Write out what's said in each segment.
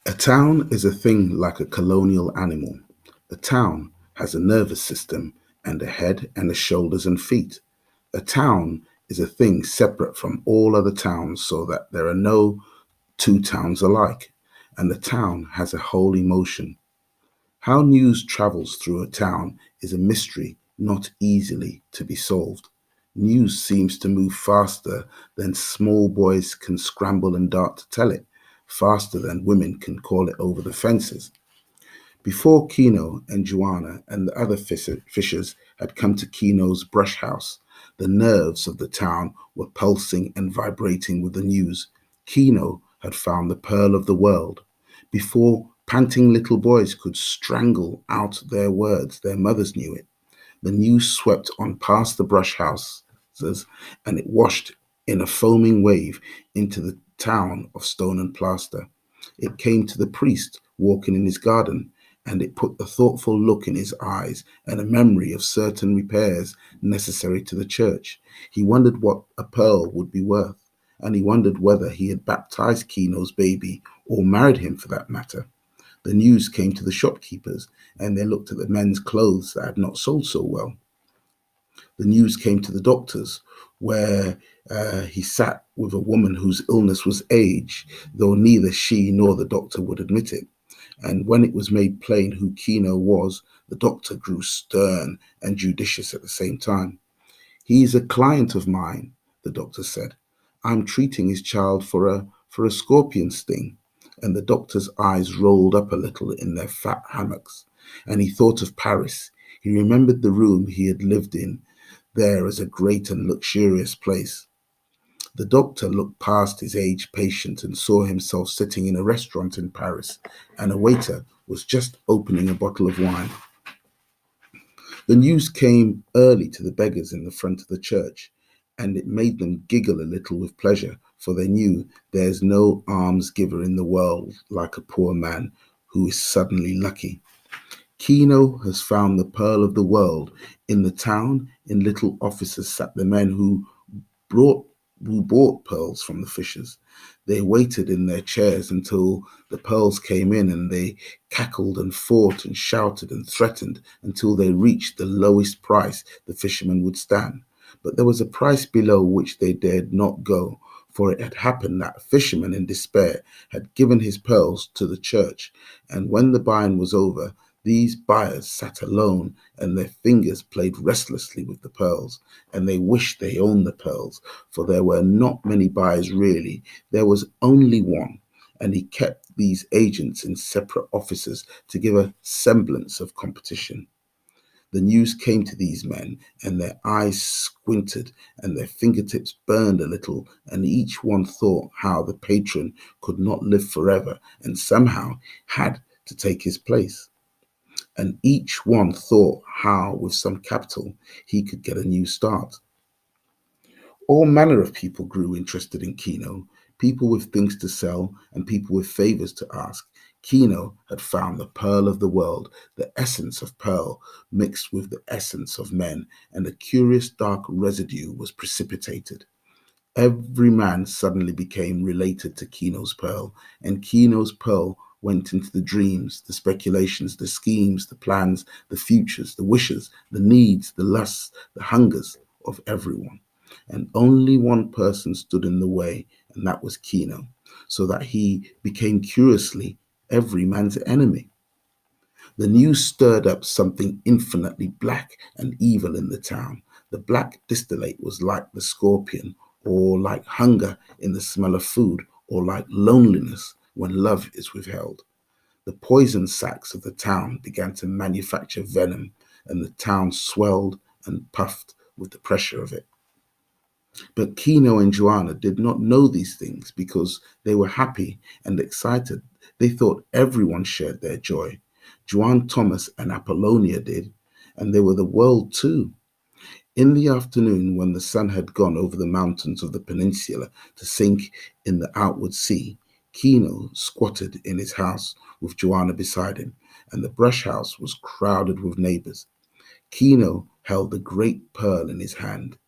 A town is a thing like a colonial animal. A town has a nervous system and a head and a shoulders and feet. A town is a thing separate from all other towns so that there are no two towns alike. And the town has a whole emotion. How news travels through a town is a mystery not easily to be solved. News seems to move faster than small boys can scramble and dart to tell it, faster than women can call it over the fences. Before Kino and Joanna and the other fishers had come to Kino's brush house, the nerves of the town were pulsing and vibrating with the news. Kino had found the pearl of the world. Before panting little boys could strangle out their words, their mothers knew it. The news swept on past the brush houses and it washed in a foaming wave into the town of stone and plaster. It came to the priest walking in his garden, and it put a thoughtful look in his eyes and a memory of certain repairs necessary to the church. He wondered what a pearl would be worth, and he wondered whether he had baptized Kino's baby or married him for that matter. The news came to the shopkeepers, and they looked at the men's clothes that had not sold so well. The news came to the doctors, where he sat with a woman whose illness was age, though neither she nor the doctor would admit it. And when it was made plain who Kino was, the doctor grew stern and judicious at the same time. He is a client of mine, the doctor said. I'm treating his child for a scorpion sting. And the doctor's eyes rolled up a little in their fat hammocks, and he thought of Paris. He remembered the room he had lived in there as a great and luxurious place. The doctor looked past his aged patient and saw himself sitting in a restaurant in Paris, and a waiter was just opening a bottle of wine. The news came early to the beggars in the front of the church, and it made them giggle a little with pleasure, for they knew there's no alms giver in the world like a poor man who is suddenly lucky. Kino has found the pearl of the world. In the town, in little offices sat the men brought who bought pearls from the fishers. They waited in their chairs until the pearls came in, and they cackled and fought and shouted and threatened until they reached the lowest price the fishermen would stand. But there was a price below which they dared not go, for it had happened that a fisherman in despair had given his pearls to the church, and when the buying was over, these buyers sat alone, and their fingers played restlessly with the pearls, and they wished they owned the pearls, for there were not many buyers really. There was only one, and he kept these agents in separate offices to give a semblance of competition. The news came to these men, and their eyes squinted, and their fingertips burned a little, and each one thought how the patron could not live forever, and somehow had to take his place. And each one thought how, with some capital, he could get a new start. All manner of people grew interested in Kino, people with things to sell and people with favors to ask. Kino had found the pearl of the world, the essence of pearl mixed with the essence of men, and a curious dark residue was precipitated. Every man suddenly became related to Kino's pearl, and Kino's pearl went into the dreams, the speculations, the schemes, the plans, the futures, the wishes, the needs, the lusts, the hungers of everyone. And only one person stood in the way, and that was Kino, so that he became curiously every man's enemy. The news stirred up something infinitely black and evil in the town. The black distillate was like the scorpion, or like hunger in the smell of food, or like loneliness when love is withheld. The poison sacs of the town began to manufacture venom, and the town swelled and puffed with the pressure of it. But Kino and Joanna did not know these things because they were happy and excited. They thought everyone shared their joy. Joan Thomas and Apollonia did, and they were the world too. In the afternoon, when the sun had gone over the mountains of the peninsula to sink in the outward sea, Kino squatted in his house with Joanna beside him, and the brush house was crowded with neighbors. Kino held the great pearl in his hand,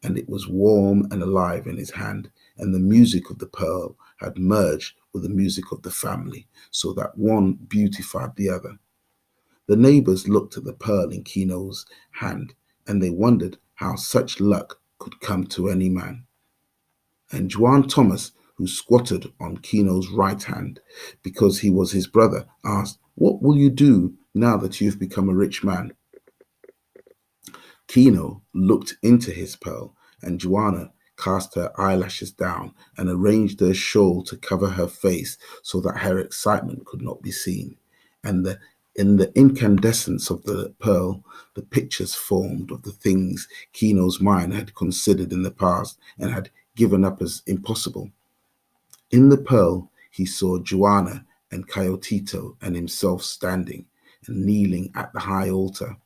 and it was warm and alive in his hand, and the music of the pearl had merged with the music of the family, so that one beautified the other. The neighbors looked at the pearl in Kino's hand, and they wondered how such luck could come to any man. And Juan Thomas, who squatted on Kino's right hand because he was his brother, asked, "What will you do now that you've become a rich man?" Kino looked into his pearl, and Joanna cast her eyelashes down and arranged her shawl to cover her face so that her excitement could not be seen. And in the incandescence of the pearl, the pictures formed of the things Kino's mind had considered in the past and had given up as impossible. In the pearl, he saw Joanna and Coyotito and himself standing and kneeling at the high altar,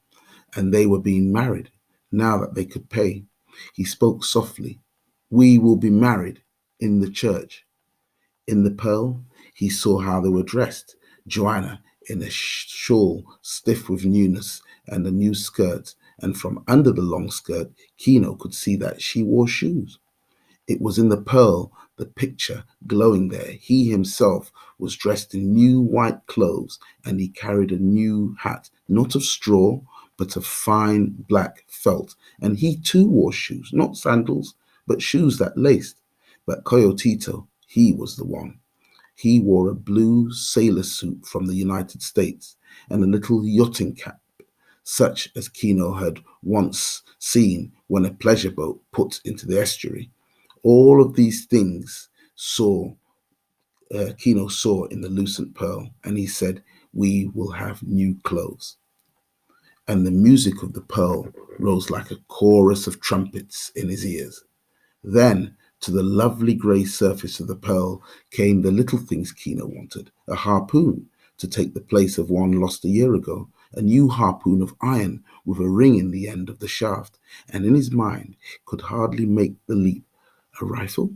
and they were being married now that they could pay. He spoke softly. "We will be married in the church." In the pearl, he saw how they were dressed. Joanna in a shawl stiff with newness and a new skirt, and from under the long skirt, Kino could see that she wore shoes. It was in the pearl, the picture glowing there. He himself was dressed in new white clothes, and he carried a new hat, not of straw, but of fine black felt. And he too wore shoes, not sandals, but shoes that laced. But Coyotito, he was the one. He wore a blue sailor suit from the United States and a little yachting cap, such as Kino had once seen when a pleasure boat put into the estuary. All of these things saw Kino saw in the lucent pearl, and he said, "We will have new clothes." And the music of the pearl rose like a chorus of trumpets in his ears. Then, to the lovely grey surface of the pearl came the little things Kino wanted: a harpoon to take the place of one lost a year ago, a new harpoon of iron with a ring in the end of the shaft, and in his mind could hardly make the leap. A rifle?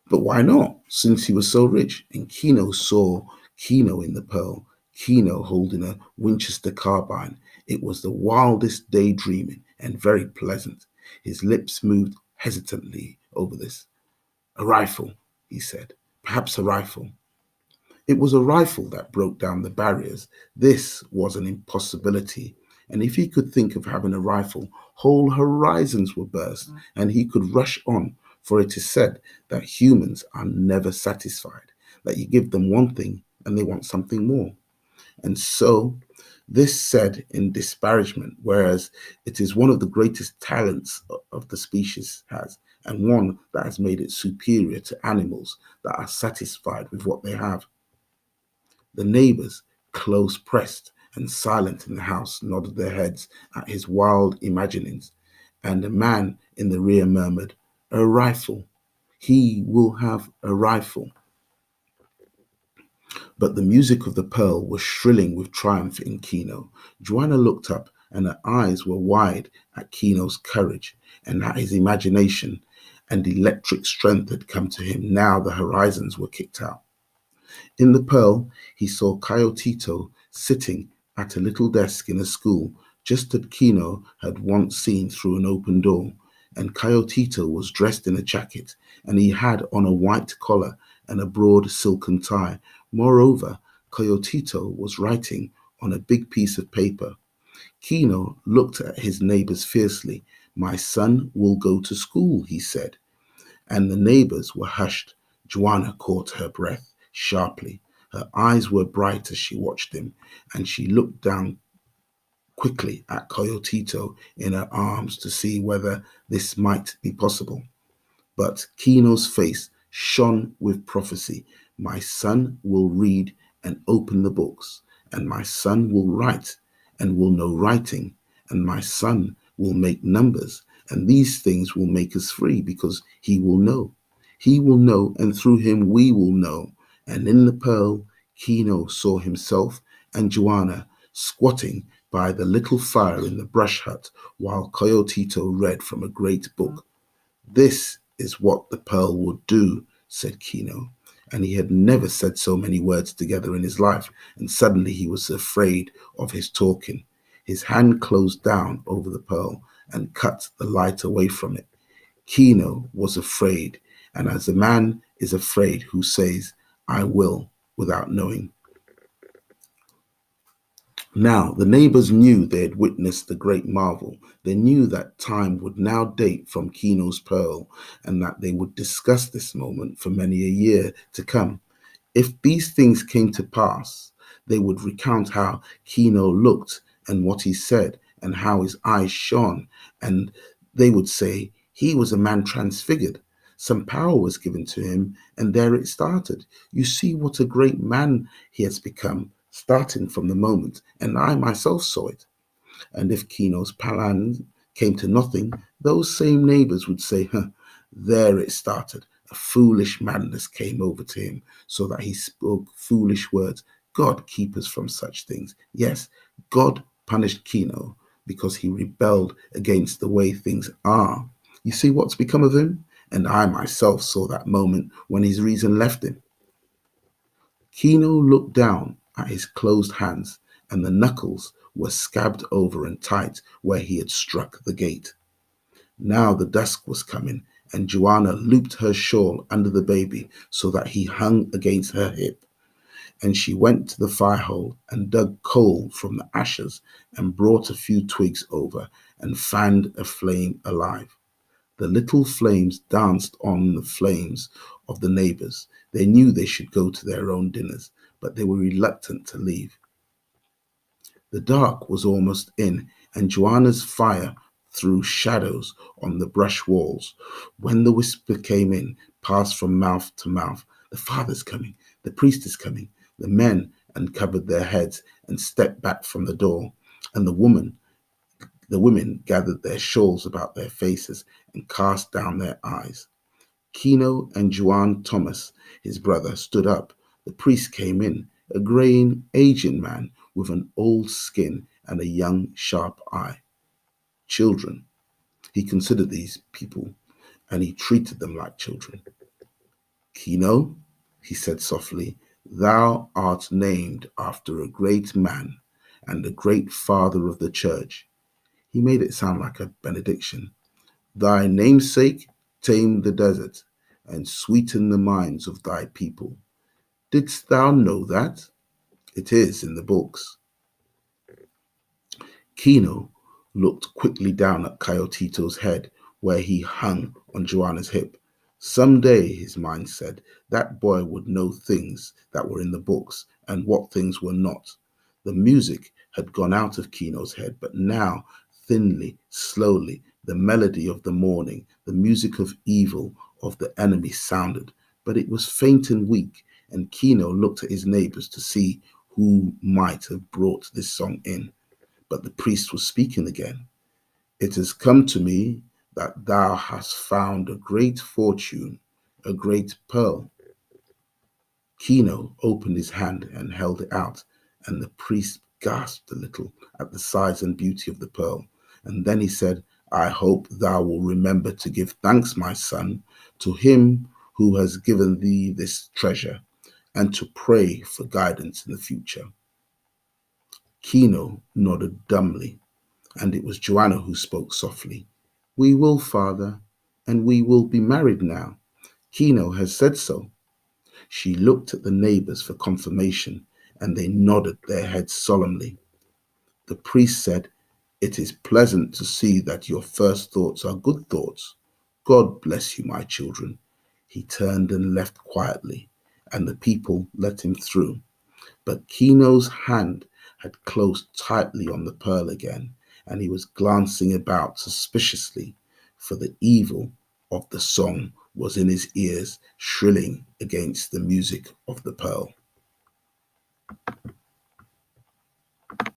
But why not, since he was so rich? And Kino saw Kino in the pearl, Kino holding a Winchester carbine. It was the wildest daydreaming and very pleasant. His lips moved hesitantly over this. "A rifle," he said. "Perhaps a rifle." It was a rifle that broke down the barriers. This was an impossibility. And if he could think of having a rifle, whole horizons would burst, and he could rush on. For it is said that humans are never satisfied, that you give them one thing and they want something more. And so, this said in disparagement, whereas it is one of the greatest talents of the species has, and one that has made it superior to animals that are satisfied with what they have. The neighbors, close pressed and silent in the house, nodded their heads at his wild imaginings, and a man in the rear murmured, "A rifle. He will have a rifle." But the music of the pearl was shrilling with triumph in Kino. Joanna looked up, and her eyes were wide at Kino's courage and at his imagination, and electric strength had come to him now the horizons were kicked out. In the pearl, he saw Coyotito sitting at a little desk in a school, just as Kino had once seen through an open door. And Coyotito was dressed in a jacket, and he had on a white collar and a broad silken tie. Moreover, Coyotito was writing on a big piece of paper. Kino looked at his neighbors fiercely. "My son will go to school," he said, and the neighbors were hushed. Joanna caught her breath sharply. Her eyes were bright as she watched him, and she looked down quickly at Coyotito in her arms to see whether this might be possible. But Kino's face shone with prophecy. "My son will read and open the books, and my son will write and will know writing, and my son will make numbers, and these things will make us free because he will know. He will know, and through him we will know." And in the pearl, Kino saw himself and Joanna squatting by the little fire in the brush hut while Coyotito read from a great book. "This is what the pearl would do," said Kino. And he had never said so many words together in his life, and suddenly he was afraid of his talking. His hand closed down over the pearl and cut the light away from it. Kino was afraid, and as a man is afraid who says, I will, without knowing. Now, the neighbors knew they had witnessed the great marvel. They knew that time would now date from Kino's pearl and that they would discuss this moment for many a year to come. If these things came to pass, they would recount how Kino looked and what he said and how his eyes shone. And they would say, he was a man transfigured. Some power was given to him, and there it started. You see what a great man he has become, starting from the moment. And I myself saw it. And if Kino's plan came to nothing, those same neighbors would say, huh, there it started. A foolish madness came over to him, so that he spoke foolish words. God keep us from such things. Yes, God punished Kino because he rebelled against the way things are. You see what's become of him? And I myself saw that moment when his reason left him. Kino looked down at his closed hands, and the knuckles were scabbed over and tight where he had struck the gate. Now the dusk was coming, and Joanna looped her shawl under the baby so that he hung against her hip. And she went to the fire hole and dug coal from the ashes and brought a few twigs over and fanned a flame alive. The little flames danced on the flames of the neighbors. They knew they should go to their own dinners, but they were reluctant to leave. The dark was almost in, and Joanna's fire threw shadows on the brush walls. When the whisper came in, passed from mouth to mouth, the father's coming, the priest is coming. The men uncovered their heads and stepped back from the door, and the women gathered their shawls about their faces and cast down their eyes. Kino and Juan Thomas, his brother, stood up. The priest came in, a graying, aging man with an old skin and a young, sharp eye. Children. He considered these people and he treated them like children. Kino, he said softly, thou art named after a great man and a great father of the church. He made it sound like a benediction. Thy namesake tamed the desert and sweetened the minds of thy people. Didst thou know that? It is in the books. Kino looked quickly down at Coyotito's head, where he hung on Joanna's hip. Some day, his mind said, that boy would know things that were in the books and what things were not. The music had gone out of Kino's head, but now, thinly, slowly, the melody of the morning, the music of evil, of the enemy sounded, but it was faint and weak, and Kino looked at his neighbors to see who might have brought this song in. But the priest was speaking again. It has come to me that thou hast found a great fortune, a great pearl. Kino opened his hand and held it out, and the priest gasped a little at the size and beauty of the pearl. And then he said, I hope thou will remember to give thanks, my son, to him who has given thee this treasure, and to pray for guidance in the future. Kino nodded dumbly, and it was Joanna who spoke softly. We will, father, and we will be married now. Kino has said so. She looked at the neighbors for confirmation, and they nodded their heads solemnly. The priest said, it is pleasant to see that your first thoughts are good thoughts. God bless you, my children. He turned and left quietly, and the people let him through. But Kino's hand had closed tightly on the pearl again, and he was glancing about suspiciously, for the evil of the song was in his ears, shrilling against the music of the pearl.